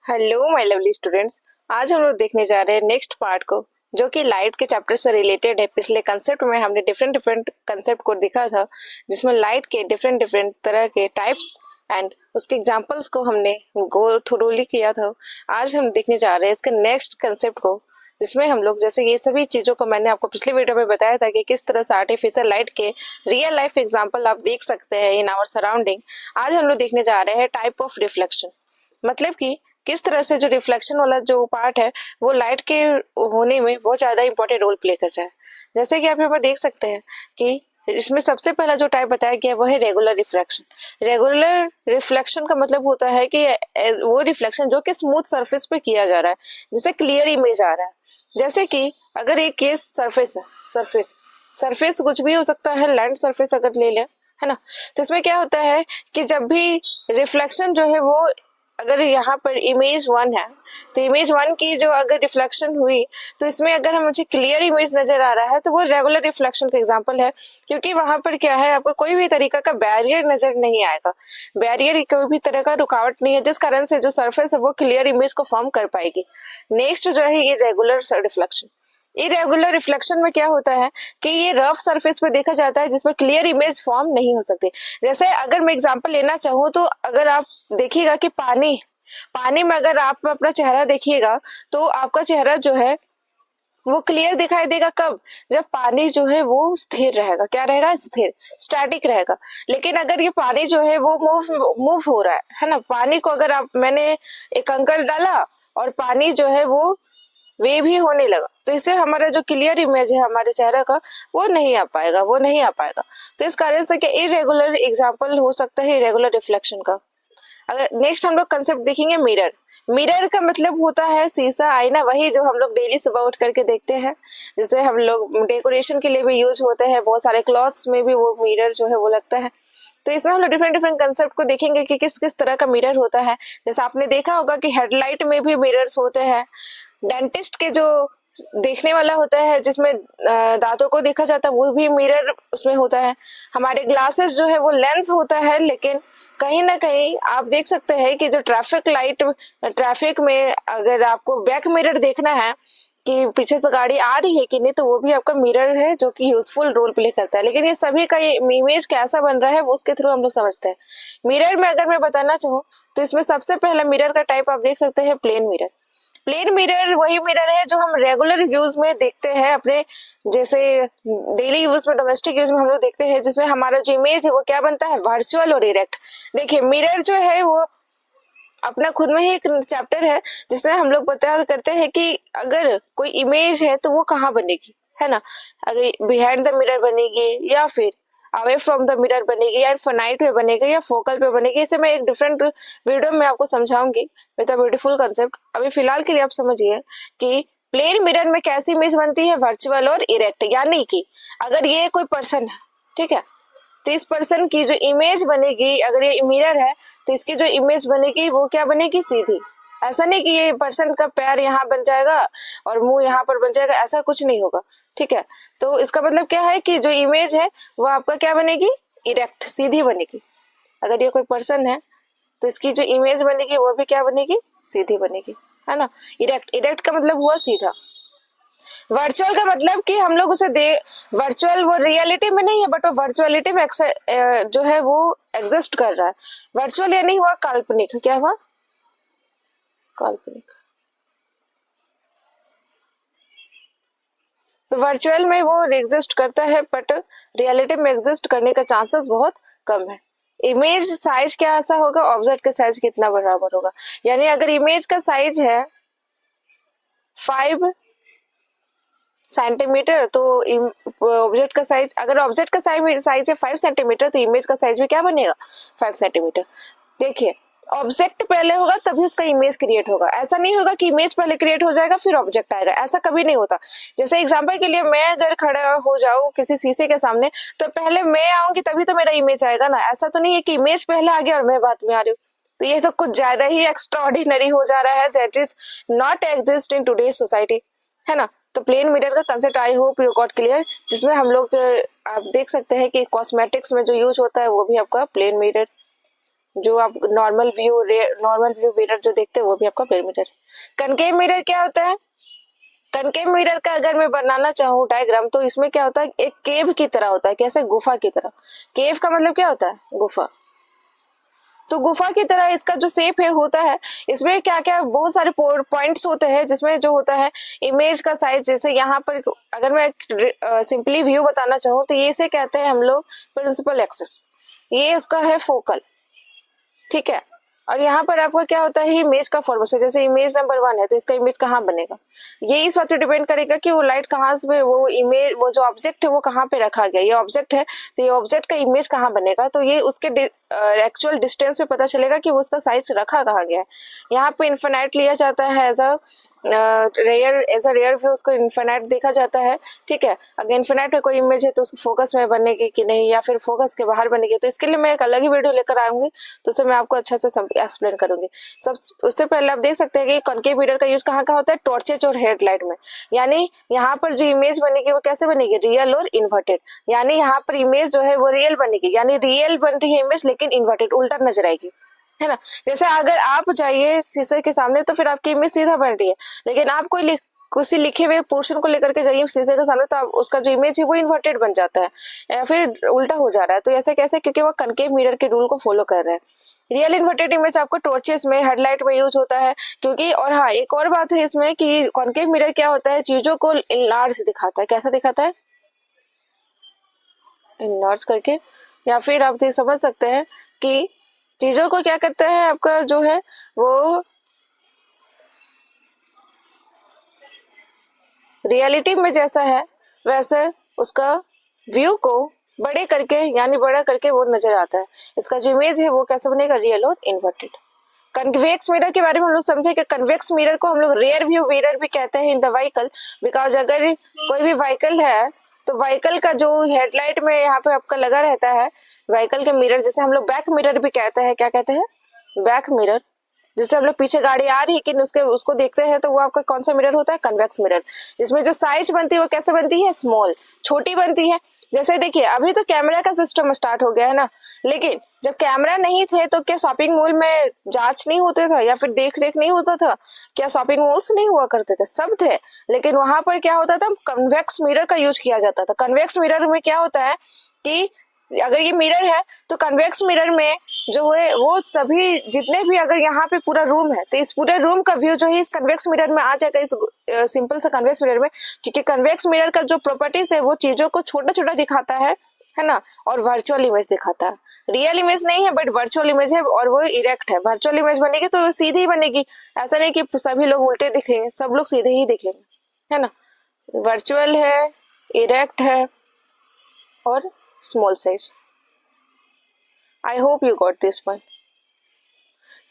Hello my lovely students. आज हम लोग देखने जा रहे हैं नेक्स्ट पार्ट को, जो कि लाइट के चैप्टर से रिलेटेड है। पिछले कंसेप्ट में हमने डिफरेंट डिफरेंट कंसेप्ट को देखा था, जिसमें लाइट के डिफरेंट डिफरेंट तरह के टाइप्स एंड उसके एग्जांपल्स को हमने गो थोरोली किया था। आज हम देखने जा रहे हैं इसके नेक्स्ट कंसेप्ट को, जिसमें हम लोग जैसे ये सभी चीजों को मैंने आपको पिछले वीडियो में बताया था कि किस तरह से आर्टिफिशियल लाइट के रियल लाइफ एग्जांपल आप देख सकते हैं इन आवर सराउंडिंग। आज हम लोग देखने जा रहे हैं टाइप ऑफ रिफ्लेक्शन, मतलब कि किस तरह से जो रिफ्लेक्शन वाला जो पार्ट है वो लाइट के होने में बहुत ज्यादा इंपॉर्टेंट रोल प्ले कर रहा है। जैसे कि आप यहाँ पर देख सकते हैं कि इसमें सबसे पहला जो टाइप बताया गया वो है रेगुलर रिफ्लेक्शन। रेगुलर रिफ्लेक्शन का मतलब होता है कि वो रिफ्लेक्शन जो कि स्मूथ सरफेस पे किया जा रहा है, जिससे क्लियर इमेज आ रहा है। जैसे कि अगर एक केस सरफेस है, सरफेस कुछ भी हो सकता है, लैंड सरफेस अगर ले लें, है ना, तो इसमें क्या होता है कि जब भी रिफ्लेक्शन जो है वो, अगर यहाँ पर इमेज 1 है तो इमेज 1 की जो अगर रिफ्लेक्शन हुई तो इसमें अगर हम मुझे क्लियर इमेज नजर आ रहा है तो वो रेगुलर रिफ्लेक्शन का एग्जांपल है, क्योंकि वहां पर क्या है, आपको कोई भी तरीका का बैरियर नजर नहीं आएगा। बैरियर कोई भी तरह का रुकावट नहीं है, जिस कारण से जो सरफेस है वो क्लियर इमेज को फॉर्म कर पाएगी। नेक्स्ट जो है ये रेगुलर रिफ्लेक्शन। इरेगुलर रिफ्लेक्शन में क्या होता है कि ये रफ सरफेस पे देखा जाता है, जिसमें क्लियर इमेज फॉर्म नहीं हो सकती। जैसे अगर मैं एग्जांपल लेना चाहूँ तो अगर आप देखिएगा कि पानी में अगर आप अपना चेहरा देखिएगा तो आपका चेहरा जो है वो क्लियर दिखाई देगा कब, जब पानी जो है वो स्थिर रहेगा। क्या रहेगा? स्थिर, स्टैटिक रहेगा। लेकिन अगर ये पानी जो है वो मूव हो रहा है ना, पानी को अगर आप, मैंने एक कंकड़ डाला और पानी जो है वो वे भी होने लगा, तो इससे हमारा जो क्लियर इमेज है हमारे चेहरे का वो नहीं आ पाएगा। तो इस कारण से क्या इरेगुलर एग्जांपल हो सकता है इरेगुलर रिफ्लेक्शन का। अगर नेक्स्ट हम लोग कंसेप्ट देखेंगे मिरर का मतलब होता है शीशा, आईना, वही जो हम लोग डेली सुबह उठ करके देखते हैं, जिसे हम लोग डेकोरेशन के लिए भी यूज होते हैं, बहुत सारे क्लॉथ्स में भी वो मिरर जो है वो लगता है। तो इसमें हम लोग डिफरेंट डिफरेंट कंसेप्ट को देखेंगे कि किस किस तरह का मिरर होता है। जैसे आपने देखा होगा कि हेडलाइट में भी मिरर्स होते हैं, डेंटिस्ट के जो देखने वाला होता है जिसमें दांतों को देखा जाता है वो भी मिरर उसमें होता है। हमारे ग्लासेस जो है वो लेंस होता है, लेकिन कहीं ना कहीं आप देख सकते हैं कि जो ट्रैफिक में अगर आपको बैक मिरर देखना है कि पीछे से गाड़ी आ रही है कि नहीं, तो वो भी आपका मिरर है जो कि यूजफुल रोल प्ले करता है। लेकिन ये सभी का इमेज कैसा बन रहा है वो उसके थ्रू हम लोग समझते हैं। मिरर में अगर मैं बताना चाहूँ तो इसमें सबसे पहला मिरर का टाइप आप देख सकते हैं प्लेन मिरर। प्लेन मिरर वही मिरर है जो हम रेगुलर यूज में देखते हैं, अपने जैसे डेली यूज में, डोमेस्टिक यूज में हम लोग देखते हैं, जिसमें हमारा जो इमेज है वो क्या बनता है, वर्चुअल और इरेक्ट। देखिए मिरर जो है वो अपना खुद में ही एक चैप्टर है, जिसमें हम लोग बता करते हैं कि अगर कोई इमेज है तो वो कहाँ बनेगी, है ना। अगर बिहाइंड द मिरर बनेगी या फिर अवे फ्रॉम द मिरर बनेगी या इनफाइनाइट पे बनेगी या फोकल पे बनेगी, इसे मैं एक डिफरेंट वीडियो में आपको समझाऊंगी विद अ ब्यूटीफुल कंसेप्ट। अभी फिलहाल के लिए आप समझिए कि प्लेन मिरर में कैसी इमेज बनती है, वर्चुअल और इरेक्ट। यानी कि अगर ये कोई पर्सन है, ठीक है, तो इस पर्सन की जो इमेज बनेगी, अगर ये मिरर है तो इसकी जो इमेज बनेगी वो क्या बनेगी, सीधी। ऐसा नहीं कि ये पर्सन का पैर यहाँ बन जाएगा और मुंह यहाँ पर बन जाएगा, ऐसा कुछ नहीं होगा, ठीक है। तो इसका मतलब क्या है कि जो इमेज है वो आपका क्या बनेगी, इरेक्ट, सीधी बनेगी। अगर ये कोई पर्सन है तो इसकी जो इमेज बनेगी वो भी क्या बनेगी, सीधी बनेगी, है ना। इरेक्ट का मतलब हुआ सीधा। वर्चुअल का मतलब कि हम लोग उसे वर्चुअल वो रियलिटी में नहीं है, बट वो वर्चुअलिटी में जो है वो एग्जिस्ट कर रहा है। वर्चुअल यानी हुआ काल्पनिक। क्या हुआ, काल्पनिक। तो वर्चुअल में वो एग्जिस्ट करता है, बट रियलिटी में एग्जिस्ट करने का चांसेस बहुत कम है। इमेज साइज क्या ऐसा होगा, ऑब्जेक्ट का साइज कितना बराबर होगा। यानी अगर इमेज का साइज है 5 सेंटीमीटर तो ऑब्जेक्ट का साइज, अगर ऑब्जेक्ट का साइज है 5 सेंटीमीटर तो इमेज का साइज भी क्या बनेगा, 5 सेंटीमीटर। देखिए ऑब्जेक्ट पहले होगा तभी उसका इमेज क्रिएट होगा। ऐसा नहीं होगा कि इमेज पहले क्रिएट हो जाएगा फिर ऑब्जेक्ट आएगा, ऐसा कभी नहीं होता। जैसे एग्जांपल के लिए मैं अगर खड़ा हो जाऊं किसी शीशे के सामने तो पहले मैं आऊंगी तभी तो मेरा इमेज आएगा ना। ऐसा तो नहीं है कि इमेज पहले आ गया और मैं बाद में आ रही हूँ। तो ये तो कुछ ज्यादा ही एक्स्ट्रा ऑर्डिनरी हो जा रहा है, that is not exist in today's society, है ना। तो प्लेन मिरर का concept I hope you got clear, जिसमें हम लोग आप देख सकते हैं कि कॉस्मेटिक्स में जो यूज होता है वो भी आपका प्लेन मिरर जो आप नॉर्मल व्यू मिरर जो देखते हैं वो भी आपका पेरीमीटर है। कनकेव मिरर क्या होता है? कनकेव मिरर का अगर मैं बनाना चाहूँ डायग्राम, तो इसमें क्या होता है, एक केव की तरह होता है। कैसे? गुफा की तरह। केव का मतलब क्या होता है? गुफा। तो गुफा की तरह इसका जो शेप है होता है, इसमें क्या क्या बहुत सारे पॉइंट्स होते हैं, जिसमें जो होता है इमेज का साइज। जैसे यहाँ पर अगर मैं सिंपली व्यू बताना चाहूँ तो ये इसे कहते हैं हम लोग प्रिंसिपल एक्सिस, ये उसका है फोकल, ठीक है। और यहाँ पर आपका क्या होता है, इमेज का फॉर्मेशन। जैसे इमेज नंबर 1 है तो इसका इमेज कहाँ बनेगा, ये इस बात पे डिपेंड करेगा कि वो लाइट कहाँ से, वो इमेज, वो जो ऑब्जेक्ट है वो कहाँ पे रखा गया। ये ऑब्जेक्ट है तो ये ऑब्जेक्ट का इमेज कहाँ बनेगा, तो ये उसके एक्चुअल डिस्टेंस पे पता चलेगा कि वो उसका साइज रखा कहाँ गया है। यहाँ पे इन्फिनाइट लिया जाता है एज अ रेयर व्यू, उसको इन्फिनाइट देखा जाता है, ठीक है। अगर इन्फिनाइट में कोई इमेज है तो उसको फोकस में बनेगी कि नहीं, या फिर फोकस के बाहर बनेगी, तो इसके लिए मैं एक अलग ही वीडियो लेकर आऊंगी, तो उसे मैं आपको अच्छा से एक्सप्लेन करूंगी। सब उससे पहले आप देख सकते हैं कि कॉन्केव मिरर का यूज कहाँ का होता है, टॉर्चेज और हेडलाइट में। यानी यहाँ पर जो इमेज बनेगी वो कैसे बनेगी, रियल और इन्वर्टेड। यानी यहाँ पर इमेज जो है वो रियल बनेगी, यानी रियल बन रही है इमेज लेकिन इन्वर्टेड, उल्टा नजर आएगी, है ना। जैसे अगर आप जाइए शीशे के सामने तो फिर आपकी इमेज सीधा बन रही है, लेकिन आप कोई किसी लिखे हुए पोर्शन को लेकर के जाइए शीशे के सामने तो आप उसका जो इमेज है वो इन्वर्टेड बन जाता है, या फिर उल्टा हो जा रहा है। तो ऐसे कैसे? क्योंकि वो कनकेव मिरर के रूल को फॉलो कर रहे हैं। रियल इन्वर्टेड इमेज आपको टॉर्चेस में, हेडलाइट में यूज होता है, क्योंकि और हाँ एक और बात है इसमें कि कॉन्केव मिरर क्या होता है, चीजों को इनलार्ज दिखाता है। कैसा दिखाता है? इनलार्ज करके। या फिर आप ये समझ सकते हैं कि चीजों को क्या करता है, आपका जो है वो रियलिटी में जैसा है वैसे उसका व्यू को बड़े करके, यानी बड़ा करके वो नजर आता है। इसका जो इमेज है वो कैसे बनेगा, रियल और इन्वर्टेड। कन्वेक्स मिरर के बारे में हम लोग समझे कि कन्वेक्स मिरर को हम लोग रेयर व्यू मिरर भी कहते हैं इन द व्हीकल, बिकॉज अगर कोई भी व्हीकल है तो व्हीकल का जो हेडलाइट में यहाँ पे आपका लगा रहता है व्हीकल के मिरर, जैसे हम लोग बैक मिरर भी कहते हैं। क्या कहते हैं? Back mirror. जैसे हम लोग पीछे गाड़ी आ रही है लेकिन उसको देखते हैं तो वो आपका कौन सा मिरर होता है, कन्वेक्स मिरर, जिसमें जो साइज बनती है वो कैसे बनती है, स्मॉल, छोटी बनती है। जैसे देखिए अभी तो कैमरा का सिस्टम स्टार्ट हो गया है ना, लेकिन जब कैमरा नहीं थे तो क्या शॉपिंग मॉल में जांच नहीं होते था या फिर देख रेख नहीं होता था? क्या शॉपिंग मॉल्स नहीं हुआ करते थे? सब थे, लेकिन वहां पर क्या होता था, कन्वेक्स मिरर का यूज किया जाता था। कन्वेक्स मिरर में क्या होता है कि अगर ये मिरर है तो कन्वेक्स मिरर में जो है वो सभी जितने भी, अगर यहाँ पे पूरा रूम है तो इस पूरे रूम का व्यू जो है इस कन्वेक्स मिरर में आ जाएगा, इस सिंपल सा कन्वेक्स मिरर में। क्योंकि कन्वेक्स मिरर का जो प्रॉपर्टीज है वो चीजों को छोटा छोटा दिखाता है ना, और वर्चुअल इमेज दिखाता है। रियल इमेज नहीं है बट वर्चुअल इमेज है, और वो इरेक्ट है। वर्चुअल इमेज बनेगी तो सीधी बनेगी, ऐसा नहीं कि सभी लोग उल्टे दिखेंगे, सब लोग सीधे ही दिखेंगे, है ना। वर्चुअल है, इरेक्ट है और small size. I hope you got this point.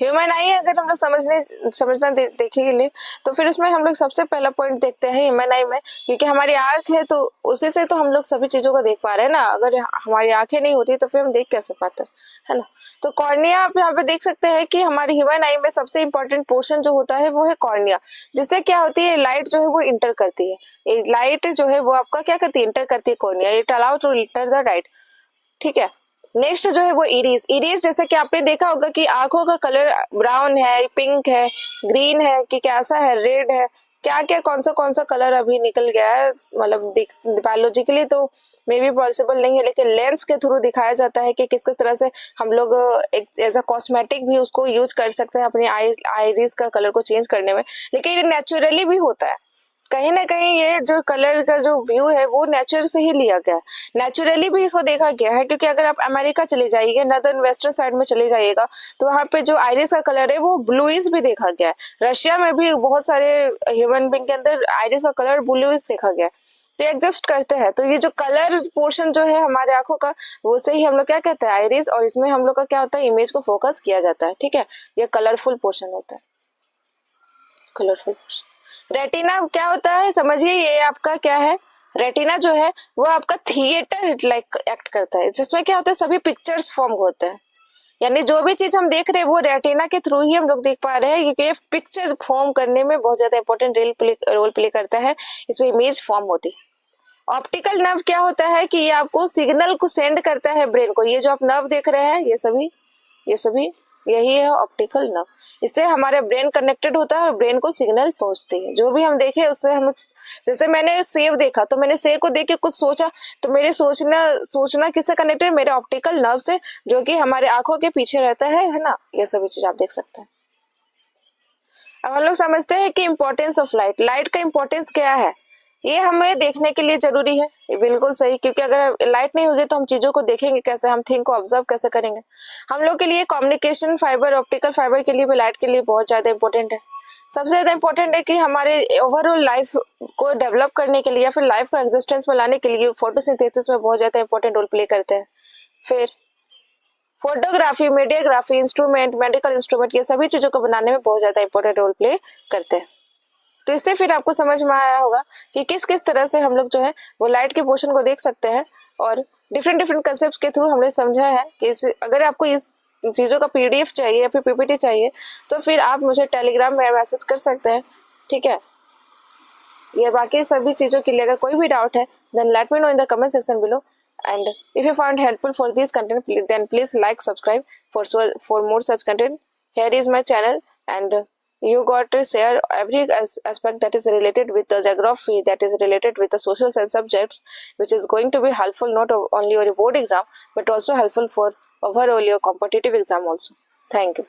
Human आई अगर हम लोग समझना देखेंगे तो फिर उसमें हम लोग सबसे पहला पॉइंट देखते हैं ह्यूमन आई में, क्योंकि हमारी आंख है तो उसी से तो हम लोग सभी चीजों को देख पा रहे हैं ना। अगर हमारी आंखें नहीं होती तो फिर हम देख कैसे पाते, है ना। तो कॉर्निया आप यहाँ पे देख सकते हैं कि हमारी ह्यूमन आई में सबसे इंपॉर्टेंट पोर्शन जो होता है वो है कॉर्निया, जिससे क्या होती है, लाइट जो है वो इंटर करती है। लाइट जो है वो आपका क्या करती है, इंटर करती है cornea, it allow to enter the light, ठीक है। नेक्स्ट जो है वो इरीज। इरीज जैसे कि आपने देखा होगा कि आंखों का कलर ब्राउन है, पिंक है, ग्रीन है, कि कैसा है, रेड है, क्या क्या कौन सा कलर अभी निकल गया है, मतलब बायोलॉजिकली तो मे बी पॉसिबल नहीं है, लेकिन लेंस के थ्रू दिखाया जाता है कि किस किस तरह से हम लोग एक एज अ कॉस्मेटिक भी उसको यूज कर सकते हैं अपनी आईरीज का कलर को चेंज करने में। लेकिन ये नेचुरली भी होता है, कहीं ना कहीं ये जो कलर का जो व्यू है वो नेचर से ही लिया गया है, नेचुरली भी इसको देखा गया है। क्योंकि अगर आप अमेरिका चले जाइए, नॉर्दर्न वेस्टर्न साइड में चले जाइएगा तो वहाँ पे जो आइरिस का कलर है वो ब्लूइश भी देखा गया है। रशिया में भी बहुत सारे ह्यूमन बीइंग के अंदर आइरिस का कलर ब्लूइश देखा गया है, तो एग्जिस्ट करते हैं। तो ये जो कलर पोर्शन जो है हमारे आंखों का, वो से ही हम लोग क्या कहते हैं, आइरिस, और इसमें हम लोग का क्या होता है, इमेज को फोकस किया जाता है, ठीक है। ये कलरफुल पोर्शन होता है, कलरफुल पोर्शन। रेटिना क्या होता है समझिए, ये आपका क्या है, रेटिना जो है वो आपका थिएटर लाइक एक्ट करता है, जिसमें क्या होता है, सभी पिक्चर्स फॉर्म होते हैं। यानी जो भी चीज हम देख रहे हैं वो रेटिना के थ्रू ही हम लोग देख पा रहे हैं, क्योंकि ये पिक्चर फॉर्म करने में बहुत ज्यादा इंपॉर्टेंट रोल प्ले करता है, इसमें इमेज फॉर्म होती है। ऑप्टिकल नर्व क्या होता है कि ये आपको सिग्नल को सेंड करता है ब्रेन को। ये जो आप नर्व देख रहे हैं ये सभी ये सभी यही है ऑप्टिकल नर्व। इससे हमारे ब्रेन कनेक्टेड होता है और ब्रेन को सिग्नल पहुंचती है। जो भी हम देखे उससे हम, जैसे मैंने सेव देखा तो मैंने सेव को देख के कुछ सोचा, तो मेरे सोचना किससे कनेक्टेड, मेरे ऑप्टिकल नर्व से, जो कि हमारे आंखों के पीछे रहता है ना। ये सभी चीज आप देख सकते हैं। अब हम लोग समझते हैं कि इम्पोर्टेंस ऑफ लाइट। लाइट का इम्पोर्टेंस क्या है, ये हमें देखने के लिए जरूरी है। ये बिल्कुल सही, क्योंकि अगर लाइट नहीं होगी तो हम चीजों को देखेंगे कैसे, हम थिंग को ऑब्जर्व कैसे करेंगे। हम लोग के लिए कम्युनिकेशन फाइबर, ऑप्टिकल फाइबर के लिए भी लाइट के लिए बहुत ज्यादा इंपॉर्टेंट है। सबसे ज्यादा इंपॉर्टेंट है कि हमारे ओवरऑल लाइफ को डेवलप करने के लिए या फिर लाइफ को एग्जिस्टेंस में लाने के लिए फोटोसिंथेसिस में बहुत ज्यादा इंपॉर्टेंट रोल प्ले करते हैं। फिर फोटोग्राफी, मीडियाग्राफी, इंस्ट्रूमेंट, मेडिकल इंस्ट्रूमेंट, ये सभी चीजों को बनाने में बहुत ज्यादा इंपॉर्टेंट रोल प्ले करते हैं। तो इससे फिर आपको समझ में आया होगा कि किस किस तरह से हम लोग जो है वो लाइट के पोर्शन को देख सकते हैं, और डिफरेंट डिफरेंट कंसेप्ट के थ्रू हमने समझा है कि अगर आपको इस चीजों का पीडीएफ चाहिए या फिर पीपीटी चाहिए तो फिर आप मुझे टेलीग्राम में मैसेज कर सकते हैं, ठीक है। ये बाकी सभी चीजों के लिए अगर कोई भी डाउट है then let me know in the comment section below, and if you find helpful for this content, then please like, subscribe for more such content. Here is my channel, and you got to share every aspect that is related with the geography, that is related with the social science subjects, which is going to be helpful not only your board exam but also helpful for overall your competitive exam also. Thank you.